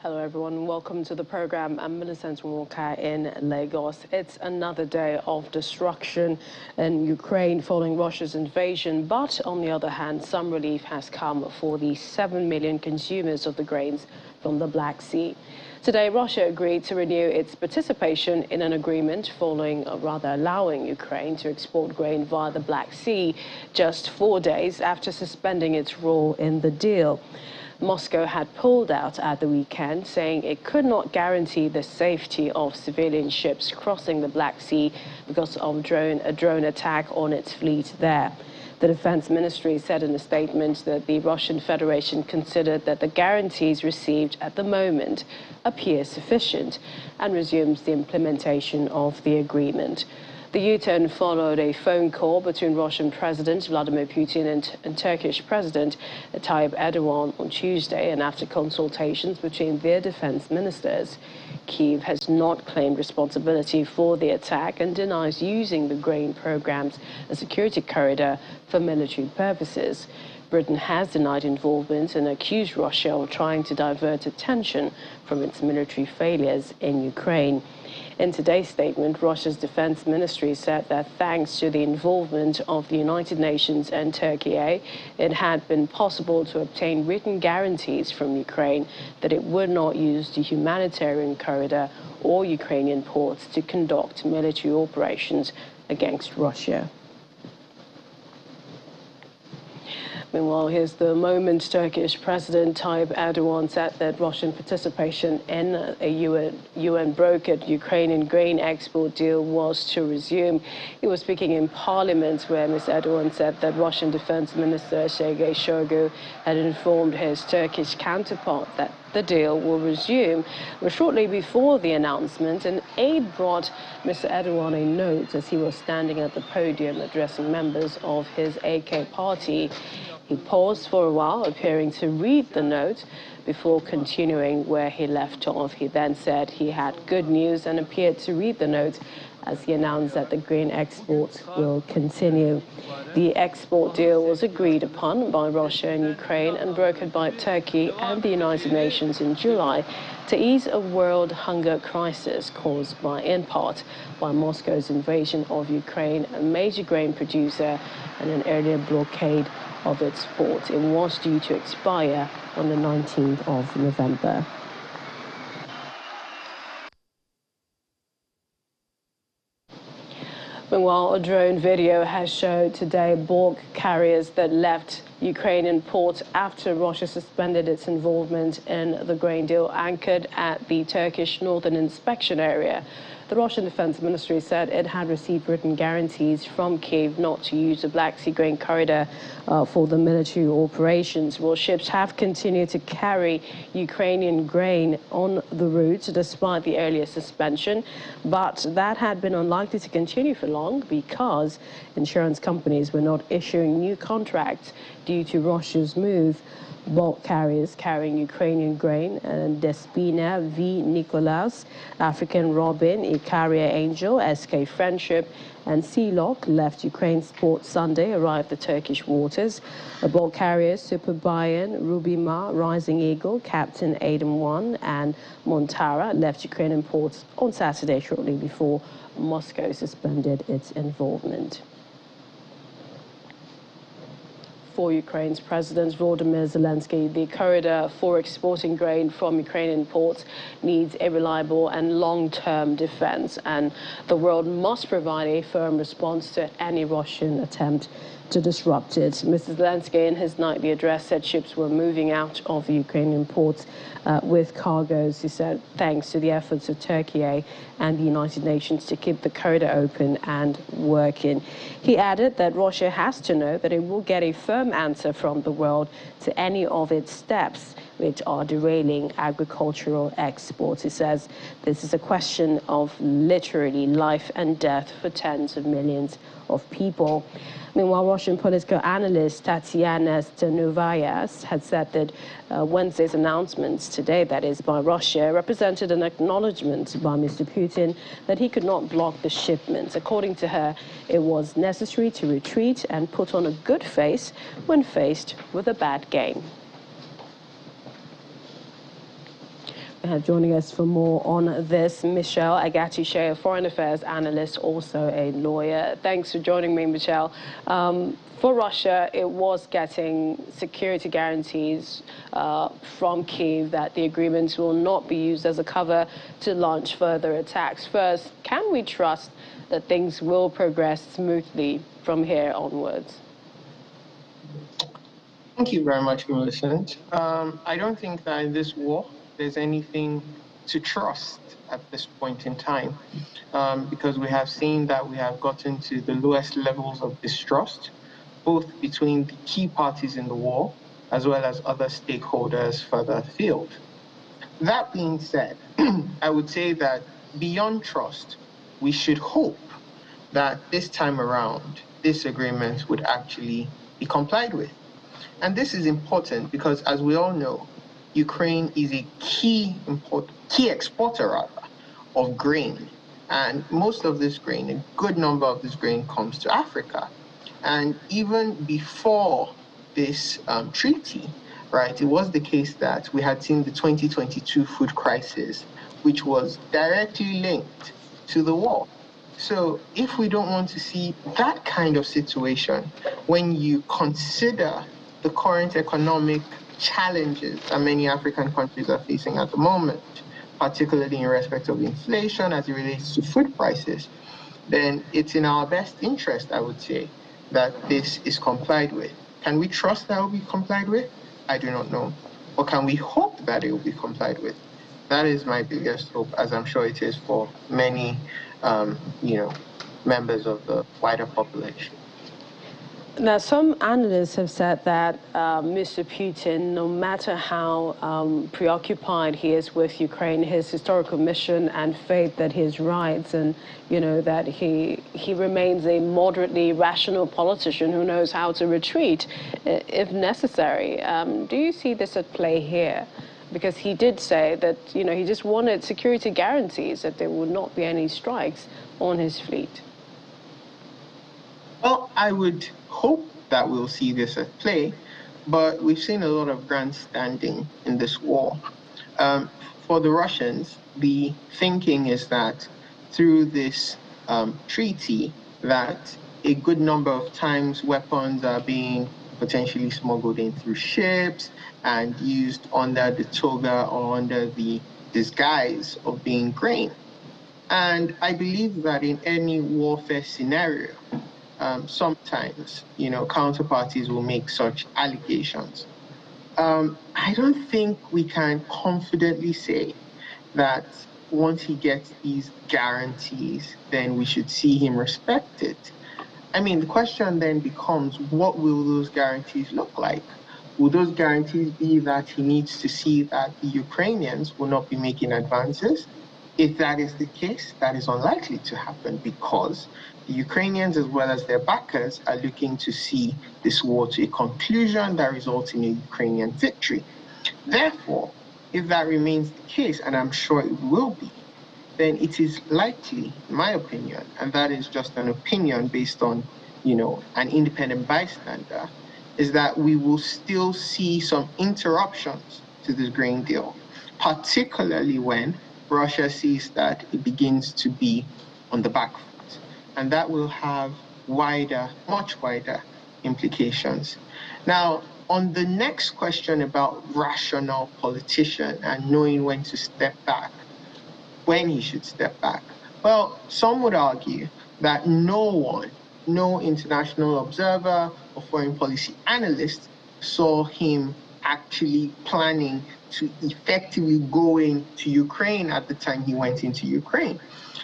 Hello everyone, welcome to the program. I'm Millicent Walker in Lagos. It's another day of destruction in Ukraine following Russia's invasion, but on the other hand, some relief has come for the 7 million consumers of the grains from the Black Sea. Today, Russia agreed to renew its participation in an agreement allowing Ukraine to export grain via the Black Sea just 4 days after suspending its role in the deal. Moscow had pulled out at the weekend, saying it could not guarantee the safety of civilian ships crossing the Black Sea because of a drone attack on its fleet there. The Defense Ministry said in a statement that the Russian Federation considered that the guarantees received at the moment appear sufficient and resumes the implementation of the agreement. The U-turn followed a phone call between Russian President Vladimir Putin and Turkish President Tayyip Erdogan on Tuesday, and after consultations between their defense ministers. Kyiv has not claimed responsibility for the attack and denies using the grain programs as a security corridor for military purposes. Britain has denied involvement and accused Russia of trying to divert attention from its military failures in Ukraine. In today's statement, Russia's defense ministry said that thanks to the involvement of the United Nations and Turkey, it had been possible to obtain written guarantees from Ukraine that it would not use the humanitarian corridor or Ukrainian ports to conduct military operations against Russia. Meanwhile, here's the moment Turkish President Tayyip Erdogan said that Russian participation in a UN-brokered Ukrainian grain export deal was to resume. He was speaking in Parliament, where Ms. Erdogan said that Russian Defense Minister Sergei Shoigu had informed his Turkish counterpart that the deal will resume. But shortly before the announcement, an aide brought Mr. Erdogan a note as he was standing at the podium addressing members of his AK party. He paused for a while, appearing to read the note before continuing where he left off. He then said he had good news and appeared to read the note as he announced that the grain exports will continue. The export deal was agreed upon by Russia and Ukraine and brokered by Turkey and the United Nations in July to ease a world hunger crisis caused in part by Moscow's invasion of Ukraine, a major grain producer, and an earlier blockade of its port. It was due to expire on the 19th of November. Meanwhile, a drone video has showed today bulk carriers that left Ukrainian ports after Russia suspended its involvement in the grain deal anchored at the Turkish northern inspection area. The Russian Defense Ministry said it had received written guarantees from Kyiv not to use the Black Sea grain corridor for the military operations. Well, ships have continued to carry Ukrainian grain on the route despite the earlier suspension, but that had been unlikely to continue for long because insurance companies were not issuing new contracts due to Russia's move. Bulk carriers carrying Ukrainian grain and Despina V. Nicholas, African Robin, Icaria Angel, SK Friendship, and Sea Lock left Ukraine's port Sunday, arrived at Turkish waters. Bulk carriers Super Bayan, Rubima, Rising Eagle, Captain Adam 1, and Montara left Ukrainian ports on Saturday, shortly before Moscow suspended its involvement. For Ukraine's President Volodymyr Zelensky, the corridor for exporting grain from Ukrainian ports needs a reliable and long-term defense, and the world must provide a firm response to any Russian attempt to disrupt it. Mr. Zelensky, in his nightly address, said ships were moving out of the Ukrainian ports with cargoes. He said thanks to the efforts of Turkey and the United Nations to keep the corridor open and working. He added that Russia has to know that it will get a firm answer from the world to any of its steps which are derailing agricultural exports. He says this is a question of literally life and death for tens of millions of people. Meanwhile, Russian political analyst Tatiana Stanovaya had said that Wednesday's announcements today, that is by Russia, represented an acknowledgement by Mr. Putin that he could not block the shipments. According to her, it was necessary to retreat and put on a good face when faced with a bad game. Joining us for more on this, Michelle Agati-Shea, a foreign affairs analyst, also a lawyer. Thanks for joining me, Michelle. For Russia, it was getting security guarantees from Kyiv that the agreements will not be used as a cover to launch further attacks. First, can we trust that things will progress smoothly from here onwards? Thank you very much, Millicent. I don't think that in this war there's anything to trust at this point in time, because we have seen that we have gotten to the lowest levels of distrust, both between the key parties in the war as well as other stakeholders further afield. That being said, I would say that beyond trust, we should hope that this time around, this agreement would actually be complied with. And this is important because, as we all know, Ukraine is a key exporter of grain. And most of this grain, a good number of this grain, comes to Africa. And even before this treaty, right, it was the case that we had seen the 2022 food crisis, which was directly linked to the war. So if we don't want to see that kind of situation, when you consider the current economic challenges that many African countries are facing at the moment, particularly in respect of inflation as it relates to food prices, then it's in our best interest, I would say, that this is complied with. Can we trust that it will be complied with? I do not know. Or can we hope that it will be complied with? That is my biggest hope, as I'm sure it is for many, members of the wider population. Now, some analysts have said that Mr. Putin, no matter how preoccupied he is with Ukraine, his historical mission and faith that his rights and, that he remains a moderately rational politician who knows how to retreat if necessary. Do you see this at play here? Because he did say that, he just wanted security guarantees that there would not be any strikes on his fleet. Well, I would hope that we'll see this at play, but we've seen a lot of grandstanding in this war. For the Russians, the thinking is that through this treaty, that a good number of times weapons are being potentially smuggled in through ships and used under the toga or under the disguise of being grain. And I believe that in any warfare scenario, sometimes, counterparties will make such allegations. I don't think we can confidently say that once he gets these guarantees, then we should see him respected. I mean, the question then becomes, what will those guarantees look like? Will those guarantees be that he needs to see that the Ukrainians will not be making advances? If that is the case, that is unlikely to happen because the Ukrainians, as well as their backers, are looking to see this war to a conclusion that results in a Ukrainian victory. Therefore, if that remains the case, and I'm sure it will be, then it is likely, in my opinion, and that is just an opinion based on, an independent bystander, is that we will still see some interruptions to this grain deal, particularly when Russia sees that it begins to be on the back foot. And that will have much wider implications. Now, on the next question about rational politician and knowing when to step back, when he should step back, well, some would argue that no international observer or foreign policy analyst saw him actually planning to effectively go into Ukraine at the time he went into Ukraine.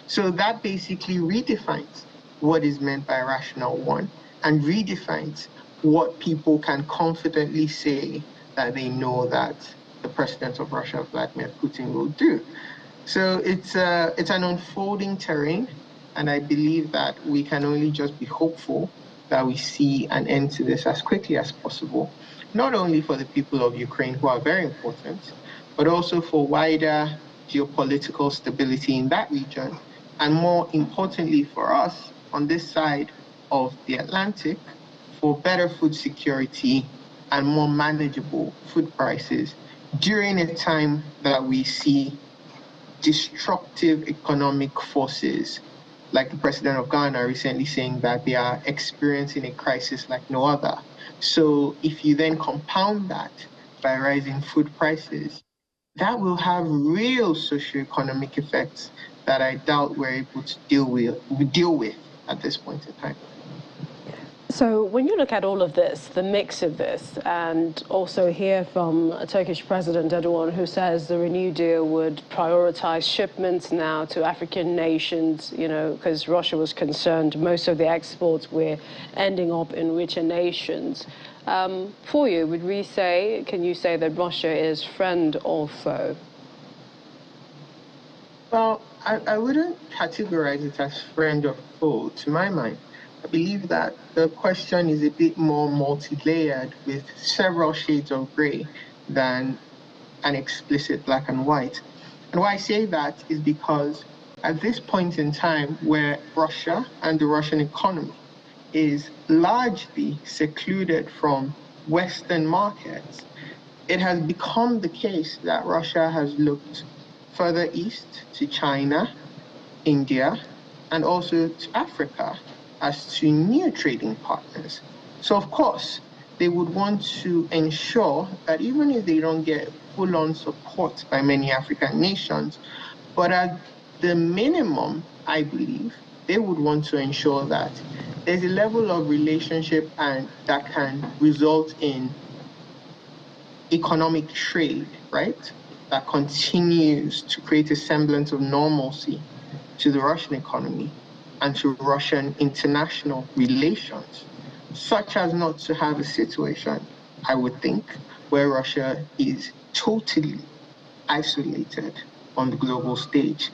So that basically redefines what is meant by rational one and redefines what people can confidently say that they know that the president of Russia, Vladimir Putin, will do. So it's an unfolding terrain, and I believe that we can only just be hopeful that we see an end to this as quickly as possible, not only for the people of Ukraine, who are very important, but also for wider geopolitical stability in that region, and more importantly for us on this side of the Atlantic, for better food security and more manageable food prices during a time that we see destructive economic forces, like the president of Ghana recently saying that they are experiencing a crisis like no other. So if you then compound that by rising food prices, that will have real socioeconomic effects that I doubt we're able to deal with at this point in time. So when you look at all of this, the mix of this, and also hear from Turkish President Erdogan, who says the renewed deal would prioritize shipments now to African nations, you know, because Russia was concerned most of the exports were ending up in richer nations. For you, can you say that Russia is friend or foe? Well, I wouldn't categorize it as friend or foe, to my mind. I believe that the question is a bit more multi-layered with several shades of gray than an explicit black and white. And why I say that is because at this point in time where Russia and the Russian economy is largely secluded from Western markets, it has become the case that Russia has looked further east to China, India, and also to Africa as to new trading partners. So of course, they would want to ensure that even if they don't get full-on support by many African nations, but at the minimum, I believe, they would want to ensure that there's a level of relationship and that can result in economic trade, right? That continues to create a semblance of normalcy to the Russian economy and to Russian international relations, such as not to have a situation, I would think, where Russia is totally isolated on the global stage.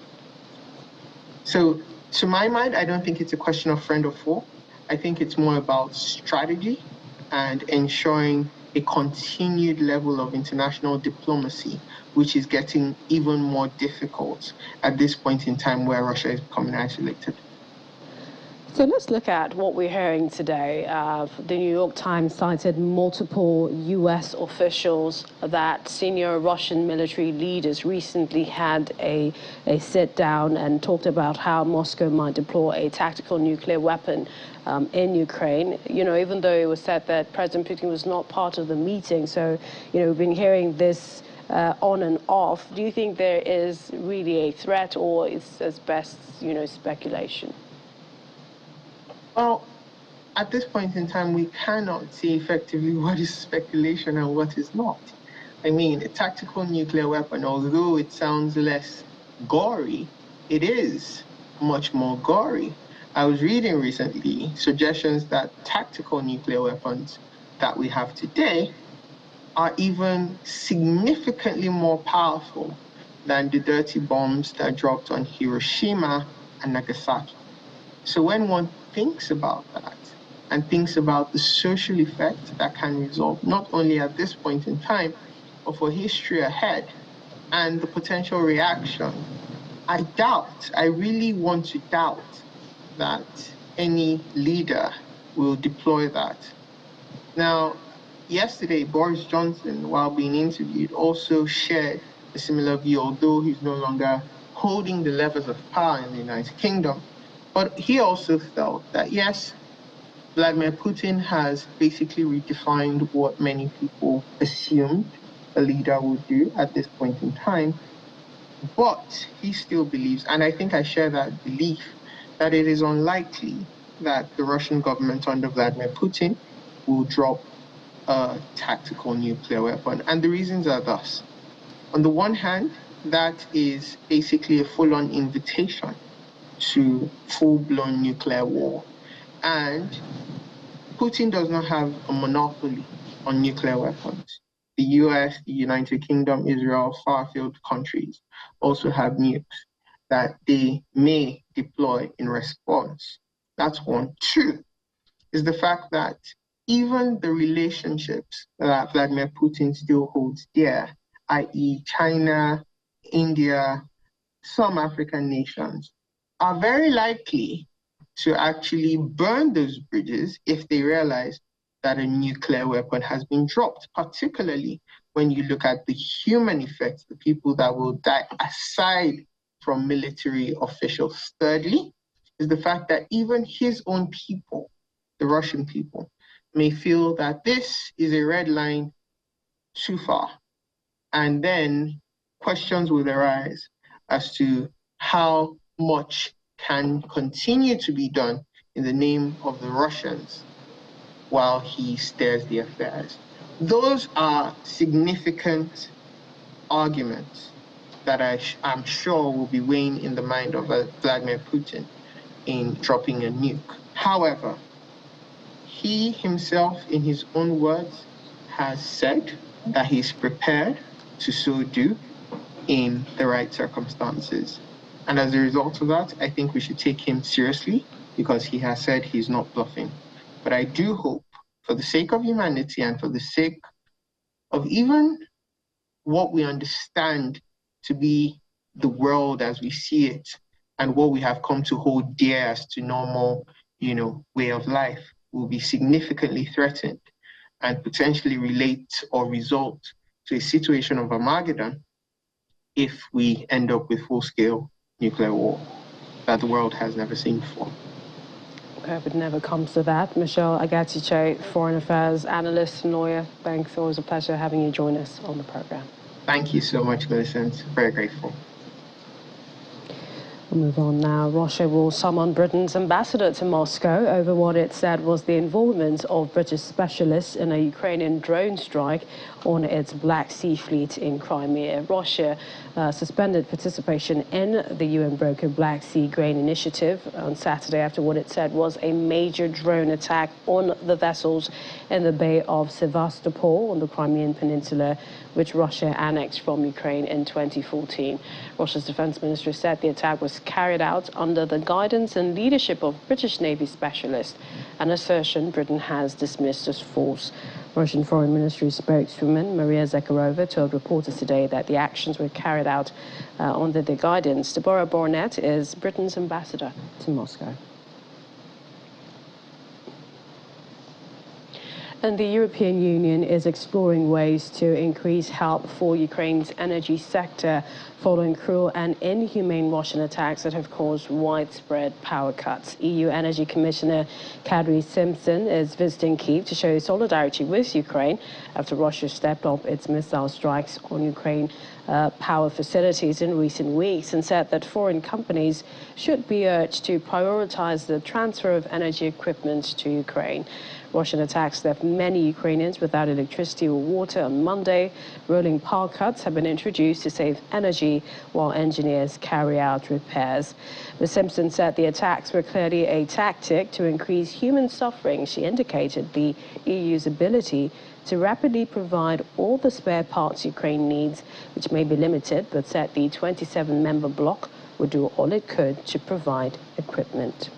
So, to my mind, I don't think it's a question of friend or foe. I think it's more about strategy and ensuring a continued level of international diplomacy, which is getting even more difficult at this point in time where Russia is becoming isolated. So let's look at what we're hearing today. The New York Times cited multiple U.S. officials that senior Russian military leaders recently had a sit down and talked about how Moscow might deploy a tactical nuclear weapon in Ukraine. You know, even though it was said that President Putin was not part of the meeting. So, you know, we've been hearing this on and off. Do you think there is really a threat, or it's at best, you know, speculation? Well, at this point in time, we cannot say effectively what is speculation and what is not. I mean, a tactical nuclear weapon, although it sounds less gory, it is much more gory. I was reading recently suggestions that tactical nuclear weapons that we have today are even significantly more powerful than the dirty bombs that dropped on Hiroshima and Nagasaki. So when one thinks about that and thinks about the social effect that can result not only at this point in time, but for history ahead and the potential reaction, I really want to doubt that any leader will deploy that. Now, yesterday, Boris Johnson, while being interviewed, also shared a similar view, although he's no longer holding the levers of power in the United Kingdom. But he also felt that, yes, Vladimir Putin has basically redefined what many people assumed a leader would do at this point in time. But he still believes, and I think I share that belief, that it is unlikely that the Russian government under Vladimir Putin will drop a tactical nuclear weapon. And the reasons are thus. On the one hand, that is basically a full-on invitation to full-blown nuclear war. And Putin does not have a monopoly on nuclear weapons. The US, the United Kingdom, Israel, far-field countries also have nukes that they may deploy in response. That's one. Two is the fact that even the relationships that Vladimir Putin still holds dear, i.e. China, India, some African nations, are very likely to actually burn those bridges if they realize that a nuclear weapon has been dropped, particularly when you look at the human effects, the people that will die aside from military officials. Thirdly, is the fact that even his own people, the Russian people, may feel that this is a red line too far. And then questions will arise as to how much can continue to be done in the name of the Russians while he steers the affairs. Those are significant arguments that I'm sure will be weighing in the mind of Vladimir Putin in dropping a nuke. However, he himself, in his own words, has said that he's prepared to so do in the right circumstances. And as a result of that, I think we should take him seriously because he has said he's not bluffing. But I do hope, for the sake of humanity and for the sake of even what we understand to be the world as we see it and what we have come to hold dear as to normal, way of life will be significantly threatened and potentially relate or result to a situation of Armageddon if we end up with full-scale nuclear war that the world has never seen before. I hope it never comes to that. Michelle Agatiche, Foreign Affairs Analyst and lawyer, thanks. Always a pleasure having you join us on the program. Thank you so much, Millicent. Very grateful. We'll move on now. Russia will summon Britain's ambassador to Moscow over what it said was the involvement of British specialists in a Ukrainian drone strike on its Black Sea fleet in Crimea. Russia suspended participation in the UN-brokered Black Sea Grain Initiative on Saturday after what it said was a major drone attack on the vessels in the Bay of Sevastopol on the Crimean Peninsula, which Russia annexed from Ukraine in 2014. Russia's defense ministry said the attack was carried out under the guidance and leadership of British Navy specialists, an assertion Britain has dismissed as false. Russian Foreign Ministry spokeswoman Maria Zakharova told reporters today that the actions were carried out under the guidance. Deborah Barnett is Britain's ambassador to Moscow. And the European Union is exploring ways to increase help for Ukraine's energy sector following cruel and inhumane Russian attacks that have caused widespread power cuts. EU Energy Commissioner Kadri Simpson is visiting Kyiv to show solidarity with Ukraine after Russia stepped up its missile strikes on Ukraine power facilities in recent weeks and said that foreign companies should be urged to prioritize the transfer of energy equipment to Ukraine. Russian attacks left many Ukrainians without electricity or water on Monday. Rolling power cuts have been introduced to save energy while engineers carry out repairs. Ms. Simpson said the attacks were clearly a tactic to increase human suffering. She indicated the EU's ability to rapidly provide all the spare parts Ukraine needs, which may be limited, but said the 27-member bloc would do all it could to provide equipment.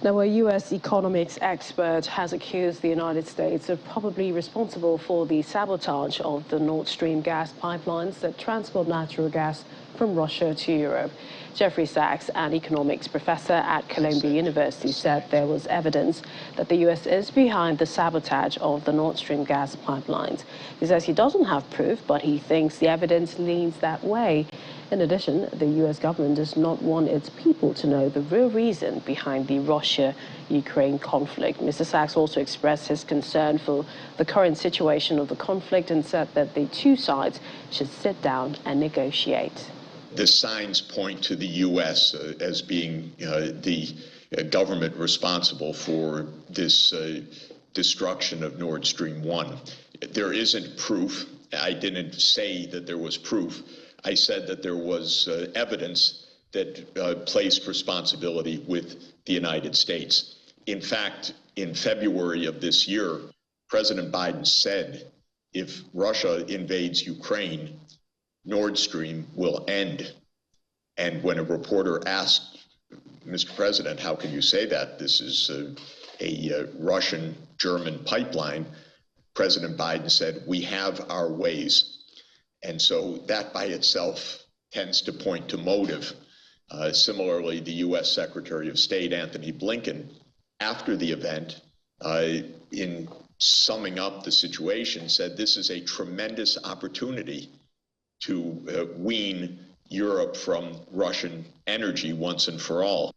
Now, a U.S. economics expert has accused the United States of probably responsible for the sabotage of the Nord Stream gas pipelines that transport natural gas from Russia to Europe. Jeffrey Sachs, an economics professor at Columbia University, said there was evidence that the U.S. is behind the sabotage of the Nord Stream gas pipelines. He says he doesn't have proof, but he thinks the evidence leans that way. In addition, the U.S. government does not want its people to know the real reason behind the Russia-Ukraine conflict. Mr. Sachs also expressed his concern for the current situation of the conflict and said that the two sides should sit down and negotiate. The signs point to the U.S. As being the government responsible for this destruction of Nord Stream 1. There isn't proof. I didn't say that there was proof. I said that there was evidence that placed responsibility with the United States. In fact, in February of this year, President Biden said, if Russia invades Ukraine, Nord Stream will end. And when a reporter asked, Mr. President, how can you say that? This is a Russian-German pipeline. President Biden said, we have our ways. And so that by itself tends to point to motive. Similarly, the U.S. Secretary of State, Anthony Blinken, after the event, in summing up the situation, said this is a tremendous opportunity to wean Europe from Russian energy once and for all.